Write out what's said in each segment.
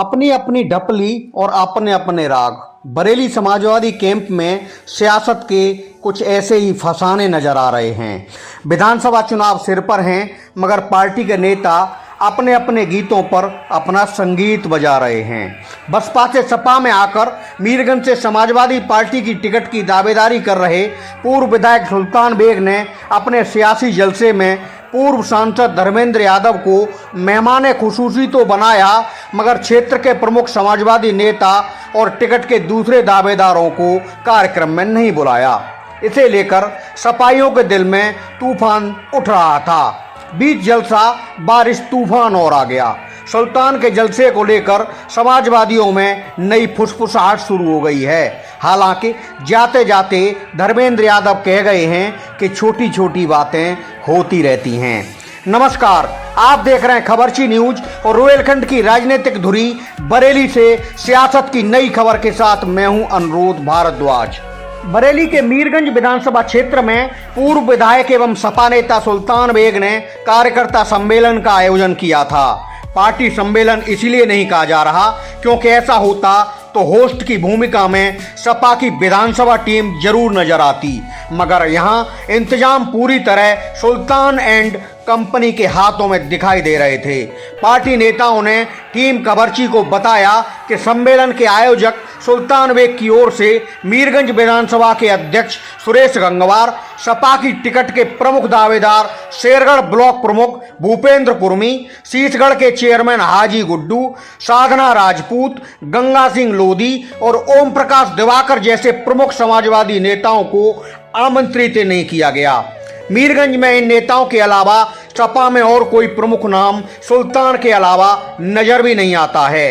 अपनी अपनी ढपली और अपने अपने राग। बरेली समाजवादी कैंप में सियासत के कुछ ऐसे ही फसाने नजर आ रहे हैं। विधानसभा चुनाव सिर पर हैं, मगर पार्टी के नेता अपने अपने गीतों पर अपना संगीत बजा रहे हैं। बसपा से सपा में आकर मीरगंज से समाजवादी पार्टी की टिकट की दावेदारी कर रहे पूर्व विधायक सुल्तान बेग ने अपने सियासी जलसे में पूर्व सांसद धर्मेंद्र यादव को मेहमान खुसूसी तो बनाया, मगर क्षेत्र के प्रमुख समाजवादी नेता और टिकट के दूसरे दावेदारों को कार्यक्रम में नहीं बुलाया। इसे लेकर सपाइयों के दिल में तूफान उठ रहा था। बीच जलसा बारिश तूफान और आ गया। सुल्तान के जलसे को लेकर समाजवादियों में नई फुसफुसाहट शुरू हो गई है। हालांकि जाते जाते धर्मेंद्र यादव कह गए हैं कि छोटी छोटी बातें होती रहती हैं। नमस्कार, आप देख रहे हैं खबरची न्यूज और रोहिलखंड की राजनीतिक धुरी बरेली से सियासत की नई खबर के साथ मैं हूं अनुरोध भारद्वाज। बरेली के मीरगंज विधानसभा क्षेत्र में पूर्व विधायक एवं सपा नेता सुल्तान बेग ने कार्यकर्ता सम्मेलन का आयोजन किया था। पार्टी सम्मेलन इसलिए नहीं कहा जा रहा क्योंकि ऐसा होता तो होस्ट की भूमिका में सपा की विधानसभा टीम जरूर नजर आती, मगर यहां इंतजाम पूरी तरह सुल्तान एंड कंपनी के हाथों में दिखाई दे रहे थे। पार्टी नेताओं ने टीम खबरची को बताया कि सम्मेलन के आयोजक सुल्तान बेग की ओर से मीरगंज विधानसभा के अध्यक्ष सुरेश गंगवार, सपा की टिकट के प्रमुख दावेदार शेरगढ़ ब्लॉक प्रमुख भूपेंद्र कुर्मी, शीशगढ़ के चेयरमैन हाजी गुड्डू, साधना राजपूत, गंगा सिंह लोधी और ओम प्रकाश दिवाकर जैसे प्रमुख समाजवादी नेताओं को आमंत्रित नहीं किया गया। मीरगंज में इन नेताओं के अलावा सपा में और कोई प्रमुख नाम सुल्तान के अलावा नजर भी नहीं आता है।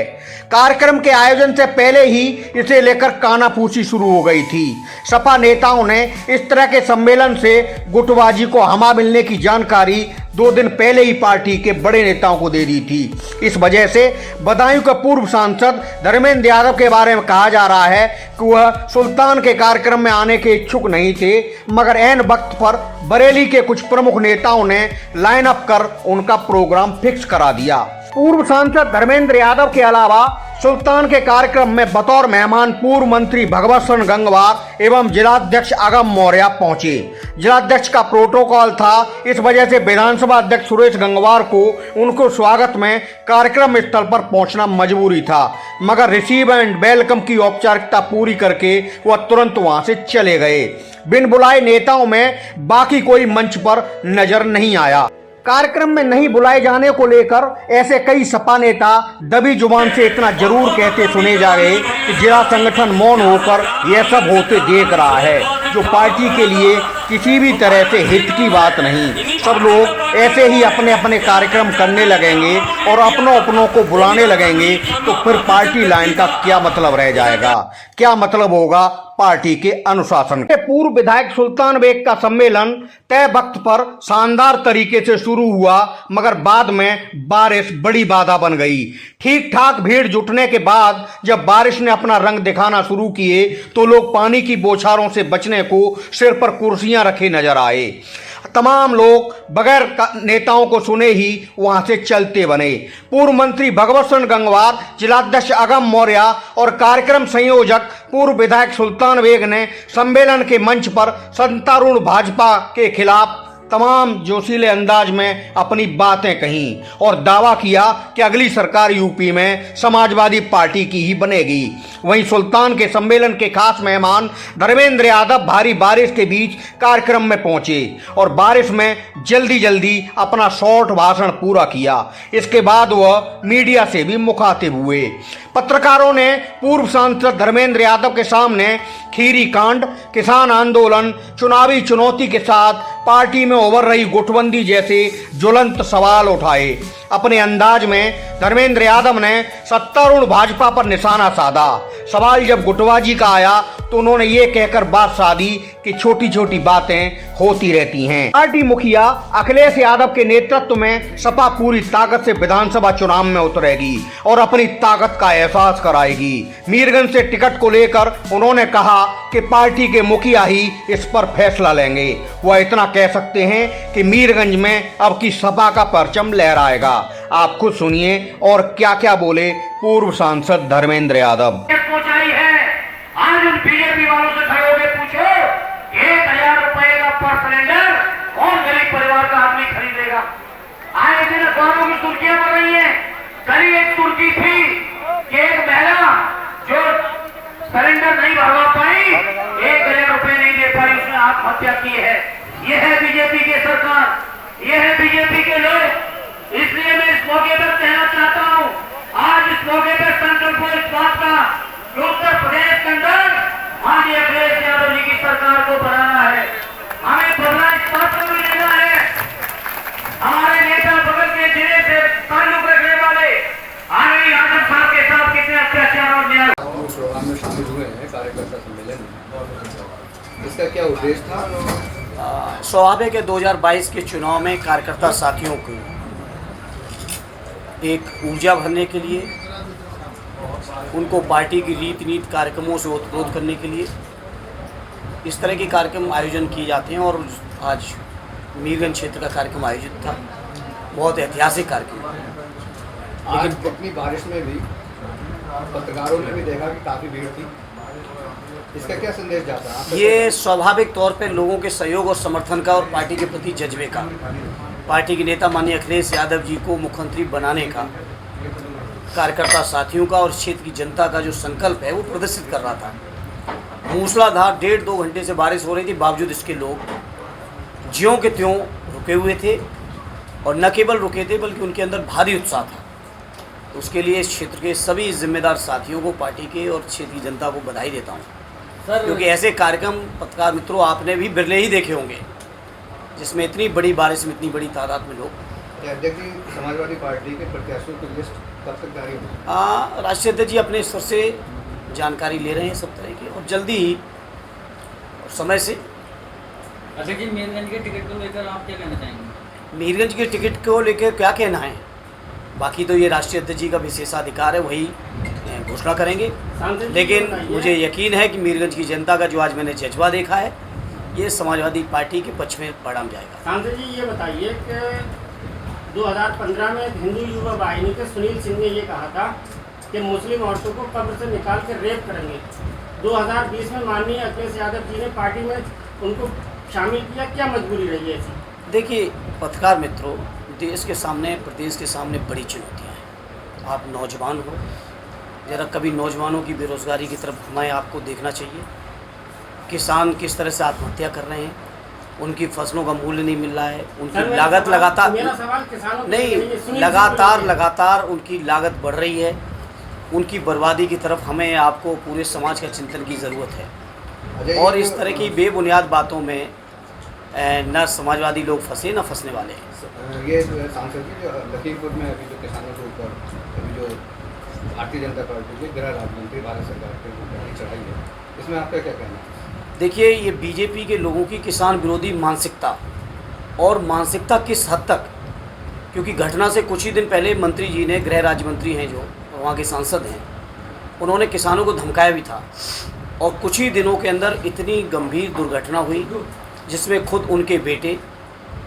कार्यक्रम के आयोजन से पहले ही इसे लेकर कानाफूसी शुरू हो गई थी। सपा नेताओं ने इस तरह के सम्मेलन से गुटबाजी को हवा मिलने की जानकारी 2 दिन पहले ही पार्टी के बड़े नेताओं को दे दी थी। इस वजह से बदायूं के पूर्व सांसद धर्मेंद्र यादव के बारे में कहा जा रहा है कि वह सुल्तान के कार्यक्रम में आने के इच्छुक नहीं थे, मगर ऐन वक्त पर बरेली के कुछ प्रमुख नेताओं ने लाइन अप कर उनका प्रोग्राम फिक्स करा दिया। पूर्व सांसद धर्मेंद्र यादव के अलावा सुल्तान के कार्यक्रम में बतौर मेहमान पूर्व मंत्री भगवत सिंह गंगवार एवं जिलाध्यक्ष अगम मौर्य पहुंचे। जिलाध्यक्ष का प्रोटोकॉल था, इस वजह से विधानसभा अध्यक्ष सुरेश गंगवार को उनको स्वागत में कार्यक्रम स्थल पर पहुंचना मजबूरी था, मगर रिसीव एंड वेलकम की औपचारिकता पूरी करके वह तुरंत वहां से चले गए। बिन बुलाए नेताओं में बाकी कोई मंच पर नजर नहीं आया। कार्यक्रम में नहीं बुलाए जाने को लेकर ऐसे कई सपा नेता दबी जुबान से इतना जरूर कहते सुने जा रहे कि जिला संगठन मौन होकर यह सब होते देख रहा है, जो पार्टी के लिए किसी भी तरह से हित की बात नहीं। सब लोग ऐसे ही अपने अपने कार्यक्रम करने लगेंगे और अपनों को बुलाने लगेंगे, तो फिर पार्टी लाइन का क्या मतलब रह जाएगा, क्या मतलब होगा पार्टी के अनुशासन के। पूर्व विधायक सुल्तान बेग का सम्मेलन तय वक्त पर शानदार तरीके से शुरू हुआ, मगर बाद में बारिश बड़ी बाधा बन गई। ठीक ठाक भीड़ जुटने के बाद जब बारिश ने अपना रंग दिखाना शुरू किए तो लोग पानी की बौछारों से बचने को सिर पर कुर्सियां रखे नजर आए। तमाम लोग बगैर नेताओं को सुने ही वहां से चलते बने। पूर्व मंत्री भगवत सिंह गंगवार, जिलाध्यक्ष अगम मौर्य और कार्यक्रम संयोजक पूर्व विधायक सुल्तान बेग ने सम्मेलन के मंच पर सत्तारूढ़ भाजपा के खिलाफ तमाम जोशीले अंदाज में अपनी बातें कहीं और दावा किया कि अगली सरकार यूपी में समाजवादी पार्टी की ही बनेगी। वहीं सुल्तान के सम्मेलन के खास मेहमान धर्मेंद्र यादव भारी बारिश के बीच कार्यक्रम में पहुंचे और बारिश में जल्दी अपना शॉर्ट भाषण पूरा किया। इसके बाद वह मीडिया से भी मुखातिब हुए। पत्रकारों ने पूर्व सांसद धर्मेंद्र यादव के सामने खीरी कांड, किसान आंदोलन, चुनावी चुनौती के साथ पार्टी में उभर रही गुटबंदी जैसे ज्वलंत सवाल उठाए। अपने अंदाज में धर्मेंद्र यादव ने सत्तारूढ़ भाजपा पर निशाना साधा। सवाल जब गुटबाजी का आया तो उन्होंने ये कहकर बात साधी कि छोटी छोटी बातें होती रहती हैं। पार्टी मुखिया अखिलेश यादव के नेतृत्व में सपा पूरी ताकत से विधानसभा चुनाव में उतरेगी और अपनी ताकत का एहसास कराएगी। मीरगंज से टिकट को लेकर उन्होंने कहा कि पार्टी के मुखिया ही इस पर फैसला लेंगे। वह इतना कह सकते हैं कि मीरगंज में अब की सपा का परचम लहराएगा। आप खुद सुनिए और क्या क्या बोले पूर्व सांसद धर्मेंद्र यादव। पहुंचाई है। आज उन बीजेपी वालों से खड़े होकर पूछो 1,000 रुपए का पर सिलेंडर कौन गरीब परिवार का आदमी खरीदेगा। आए दिन अखबारों की सुर्खियां बढ़ रही है। कल एक सुर्खी थी कि एक महिला जो सिलेंडर नहीं भरवा पाई, 1,000 रुपए नहीं दे पाई, उसने आत्महत्या की है। यह है बीजेपी की सरकार, यह है बीजेपी के लोग। इसलिए मैं इस मौके पर कहना चाहता हूं, आज इस मौके पर संकल्प हो इस बात का कि उत्तर प्रदेश के अंदर माननीय अखिलेश यादव जी की सरकार को बनाना है। हमें बदला इस बात को भी लेना है। हमारे नेता बगल के जिले से ताल्लुक रखने वाले आनंद यादव साहब के साथ कितने अत्याचार और न्याय प्रोग्राम में शामिल हुए हैं कार्यकर्ता सम्मेलन में, इसका क्या उद्देश्य था? स्वाभाविक है 2022 के चुनाव में कार्यकर्ता साथियों को एक ऊर्जा भरने के लिए, उनको पार्टी की रीति नीति कार्यक्रमों से ओतप्रोत करने के लिए इस तरह के कार्यक्रम आयोजन किए जाते हैं। और आज मीरगंज क्षेत्र का कार्यक्रम आयोजित था, बहुत ऐतिहासिक कार्यक्रम। आज इतनी बारिश में भी पत्रकारों ने भी देखा कि काफ़ी भीड़ थी, इसका क्या संदेश जाता है? ये स्वाभाविक तौर पे लोगों के सहयोग और समर्थन का और पार्टी के प्रति जज्बे का, पार्टी के नेता माननीय अखिलेश यादव जी को मुख्यमंत्री बनाने का, कार्यकर्ता साथियों का और क्षेत्र की जनता का जो संकल्प है वो प्रदर्शित कर रहा था। मूसलाधार 1.5-2 घंटे से बारिश हो रही थी, बावजूद इसके लोग ज्यों के त्यों रुके हुए थे और न केवल रुके थे बल्कि उनके अंदर भारी उत्साह था। तो उसके लिए इस क्षेत्र के सभी जिम्मेदार साथियों को, पार्टी के और क्षेत्र की जनता को बधाई देता हूँ सर, क्योंकि ऐसे कार्यक्रम पत्रकार मित्रों आपने भी बिरले ही देखे होंगे जिसमें इतनी बड़ी बारिश में इतनी बड़ी तादाद में लोग। अध्यक्ष समाजवादी पार्टी के प्रत्याशियों की लिस्ट कब तक जारी होगी? राष्ट्रीय अध्यक्ष जी अपने स्तर से जानकारी ले रहे हैं सब तरह की, और जल्दी ही और समय से। अच्छा जी, मीरगंज के टिकट को लेकर आप क्या कहना चाहेंगे? मीरगंज के टिकट को लेकर क्या कहना है, बाकी तो ये राष्ट्रीय अध्यक्ष जी का विशेषाधिकार है, वही घोषणा करेंगे। लेकिन मुझे यकीन है कि मीरगंज की जनता का जो आज मैंने जज्बा देखा है, ये समाजवादी पार्टी के पक्ष में बढ़म जाएगा। सांसद जी ये बताइए कि 2015 में हिंदू युवा वाहिनी के सुनील सिंह ने ये कहा था कि मुस्लिम औरतों को कब्र से निकाल कर रेप करेंगे। 2020 में माननीय अखिलेश यादव जी ने पार्टी में उनको शामिल किया, क्या मजबूरी रही है ऐसी? देखिए पत्रकार मित्रों, देश के सामने, प्रदेश के सामने बड़ी चुनौतियाँ हैं। आप नौजवान हो, ज़रा कभी नौजवानों की बेरोज़गारी की तरफ घुमाएं, आपको देखना चाहिए। किसान किस तरह से आत्महत्या कर रहे हैं, उनकी फसलों का मूल्य नहीं मिल रहा है, उनकी लागत लगातार नहीं, लगातार उनकी लागत बढ़ रही है, उनकी बर्बादी की तरफ हमें आपको पूरे समाज का चिंतन की ज़रूरत है। और इस तरह की बेबुनियाद बातों में न समाजवादी लोग फंसे न फंसने वाले हैं। ये सांसद जी जो लखीमपुर में अभी जो किसानों के ऊपर अभी जो भारतीय जनता पार्टी के गृह राज्य मंत्री भारत सरकार के ऊपर चढ़ाई है, इसमें आपका क्या कहना है? देखिए ये बीजेपी के लोगों की किसान विरोधी मानसिकता, और मानसिकता किस हद तक, क्योंकि घटना से कुछ ही दिन पहले मंत्री जी ने, गृह राज्य मंत्री हैं जो वहाँ के सांसद हैं, उन्होंने किसानों को धमकाया भी था। और कुछ ही दिनों के अंदर इतनी गंभीर दुर्घटना हुई जिसमें खुद उनके बेटे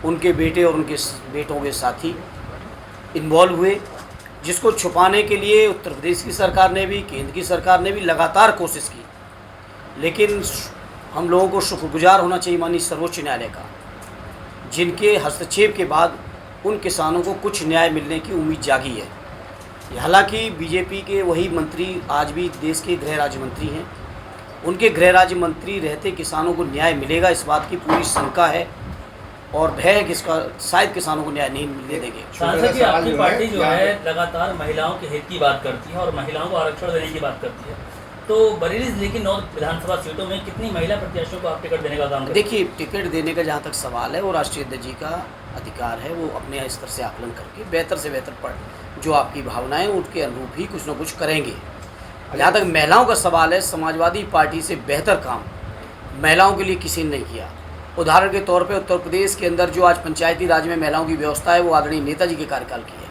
और उनके बेटों के साथी इन्वॉल्व हुए, जिसको छुपाने के लिए उत्तर प्रदेश की सरकार ने भी, केंद्र की सरकार ने भी लगातार कोशिश की। लेकिन हम लोगों को शुक्रगुजार होना चाहिए माननीय सर्वोच्च न्यायालय का, जिनके हस्तक्षेप के बाद उन किसानों को कुछ न्याय मिलने की उम्मीद जागी है। हालांकि बीजेपी के वही मंत्री आज भी देश के गृह राज्य मंत्री हैं, उनके गृह राज्य मंत्री रहते किसानों को न्याय मिलेगा इस बात की पूरी शंका है, और भय है कि इसका शायद किसानों को न्याय नहीं मिलने देंगे। सांसद जी, आपकी पार्टी जो है लगातार महिलाओं के हित की बात करती है और महिलाओं को आरक्षण देने की बात करती है, तो बरेली जिले की 9 विधानसभा सीटों में कितनी महिला प्रत्याशियों को आप टिकट देने का काम करेंगे? देखिए टिकट देने का जहाँ तक सवाल है वो राष्ट्रीय अध्यक्ष जी का अधिकार है, वो अपने स्तर से आकलन करके बेहतर से बेहतर पढ़ जो आपकी भावनाएं उनके अनुरूप ही कुछ ना कुछ करेंगे। जहाँ तक महिलाओं का सवाल है, समाजवादी पार्टी से बेहतर काम महिलाओं के लिए किसी ने नहीं किया। उदाहरण के तौर पे उत्तर प्रदेश के अंदर जो आज पंचायती राज में महिलाओं की व्यवस्था है वो आदरणीय नेताजी के कार्यकाल की है।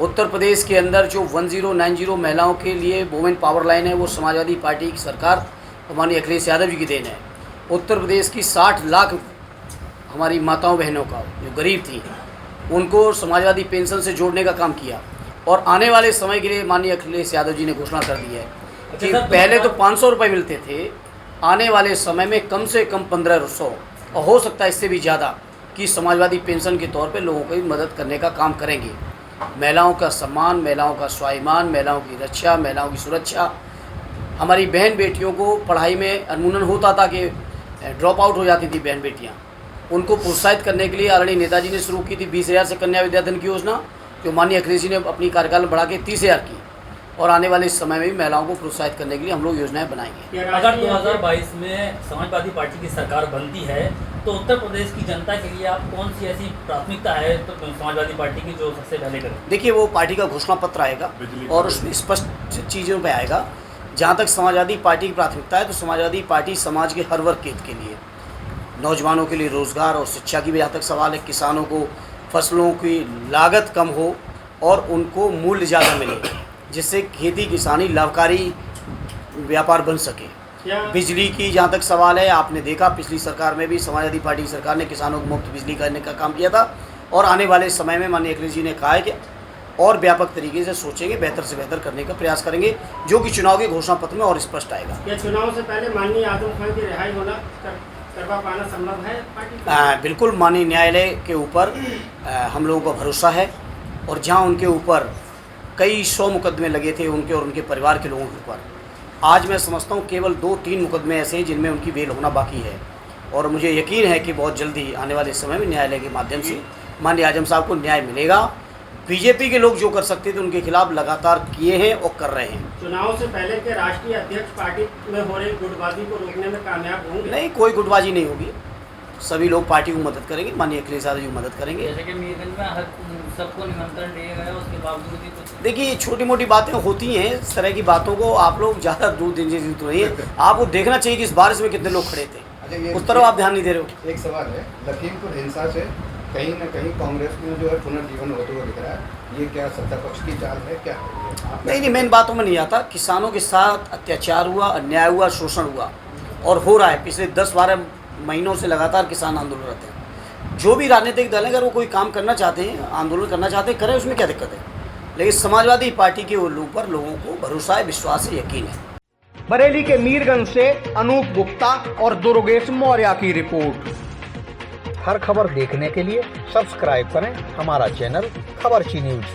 उत्तर प्रदेश के अंदर जो 1090 महिलाओं के लिए वुमेन पावर लाइन है वो समाजवादी पार्टी की सरकार माननीय अखिलेश यादव जी की देन है। उत्तर प्रदेश की 60 लाख हमारी माताओं बहनों का जो गरीब थी उनको समाजवादी पेंशन से जोड़ने का काम किया। और आने वाले समय के लिए माननीय अखिलेश यादव जी ने घोषणा कर दी है कि सर, पहले तो 500 रुपये मिलते थे, आने वाले समय में कम से कम 1500 और हो सकता है इससे भी ज़्यादा कि समाजवादी पेंशन के तौर पे लोगों की मदद करने का काम करेंगे। महिलाओं का सम्मान, महिलाओं का स्वाभिमान, महिलाओं की रक्षा, महिलाओं की सुरक्षा। हमारी बहन बेटियों को पढ़ाई में अनमुनन होता था कि ड्रॉप आउट हो जाती थी बहन बेटियाँ, उनको प्रोत्साहित करने के लिए आदरणीय नेताजी ने शुरू की थी 20,000 से कन्या विद्याधन की योजना, जो माननीय अखिलेश जी ने अपनी कार्यकाल में बढ़ा के 30,000 की। और आने वाले समय में भी महिलाओं को प्रोत्साहित करने के लिए हम लोग योजनाएं बनाएंगे। अगर 2022 में समाजवादी पार्टी की सरकार बनती है तो उत्तर प्रदेश की जनता के लिए आप कौन सी ऐसी प्राथमिकता है तो समाजवादी पार्टी की जो सबसे पहले करें? देखिए, वो पार्टी का घोषणा पत्र आएगा और उसमें स्पष्ट चीज़ों पे आएगा। जहाँ तक समाजवादी पार्टी की प्राथमिकता है तो समाजवादी पार्टी समाज के हर वर्ग के हित के लिए, नौजवानों के लिए रोज़गार और शिक्षा की भी जहाँ तक सवाल है, किसानों को फसलों की लागत कम हो और उनको मूल्य ज़्यादा मिले, जिससे खेती किसानी लाभकारी व्यापार बन सके। बिजली की जहाँ तक सवाल है, आपने देखा पिछली सरकार में भी समाजवादी पार्टी की सरकार ने किसानों को मुफ्त बिजली करने का काम किया था और आने वाले समय में माननीय अखिलेश जी ने कहा है कि और व्यापक तरीके से सोचेंगे, बेहतर से बेहतर करने का प्रयास करेंगे, जो कि चुनाव के घोषणा पत्र में और स्पष्ट आएगा। क्या चुनाव से पहले माननीय आजम खान की रिहाई होना करवा पाना संभव है पार्टी को? बिल्कुल, माननीय न्यायालय के ऊपर हम लोगों का भरोसा है और जहाँ उनके ऊपर कई 100 मुकदमे लगे थे उनके और उनके परिवार के लोगों के ऊपर, आज मैं समझता हूँ केवल 2-3 मुकदमे ऐसे हैं जिनमें उनकी बेल होना बाकी है। और मुझे यकीन है कि बहुत जल्दी आने वाले समय में न्यायालय के माध्यम से माननीय आजम साहब को न्याय मिलेगा। बीजेपी के लोग जो कर सकते थे उनके खिलाफ लगातार किए हैं और कर रहे हैं। चुनाव से पहले के राष्ट्रीय अध्यक्ष पार्टी में हो रही गुटबाजी को रोकने में कामयाब होंगे? नहीं, कोई गुटबाजी नहीं होगी, सभी लोग पार्टी को मदद करेंगे, माननीय अखिलेश यादव जी को मदद करेंगे। जैसे कि मीरगंज में सबको निमंत्रण दिया गया, उसके बावजूद भी कुछ देखिए, छोटी मोटी बातें होती हैं, इस तरह की बातों को आप लोग ज़्यादा दूर देने की जरूरत नहीं है। आपको देखना चाहिए कि इस बारिश में कितने लोग खड़े थे, उस तरफ आप ध्यान नहीं दे रहे हो। एक सवाल है, लखीमपुर हिंसा से कहीं ना कहीं कांग्रेस में जो है पुनर्जीवन होते हुए दिख रहा है, ये क्या सत्ता पक्ष की चाल है क्या? नहीं, मैं इन बातों में नहीं आता। किसानों के साथ अत्याचार हुआ, अन्याय हुआ, शोषण हुआ और हो रहा है। पिछले 10-12 महीनों से लगातार किसान आंदोलनरत हैं। जो भी राजनीतिक दल है, अगर वो कोई काम करना चाहते हैं, आंदोलन करना चाहते हैं, करें, उसमें क्या दिक्कत है। लेकिन समाजवादी पार्टी के ऊपर लोगों को भरोसा है, विश्वास है, यकीन है। बरेली के मीरगंज से अनूप गुप्ता और दुर्गेश मौर्य की रिपोर्ट। हर खबर देखने के लिए सब्सक्राइब करें हमारा चैनल खबरची न्यूज।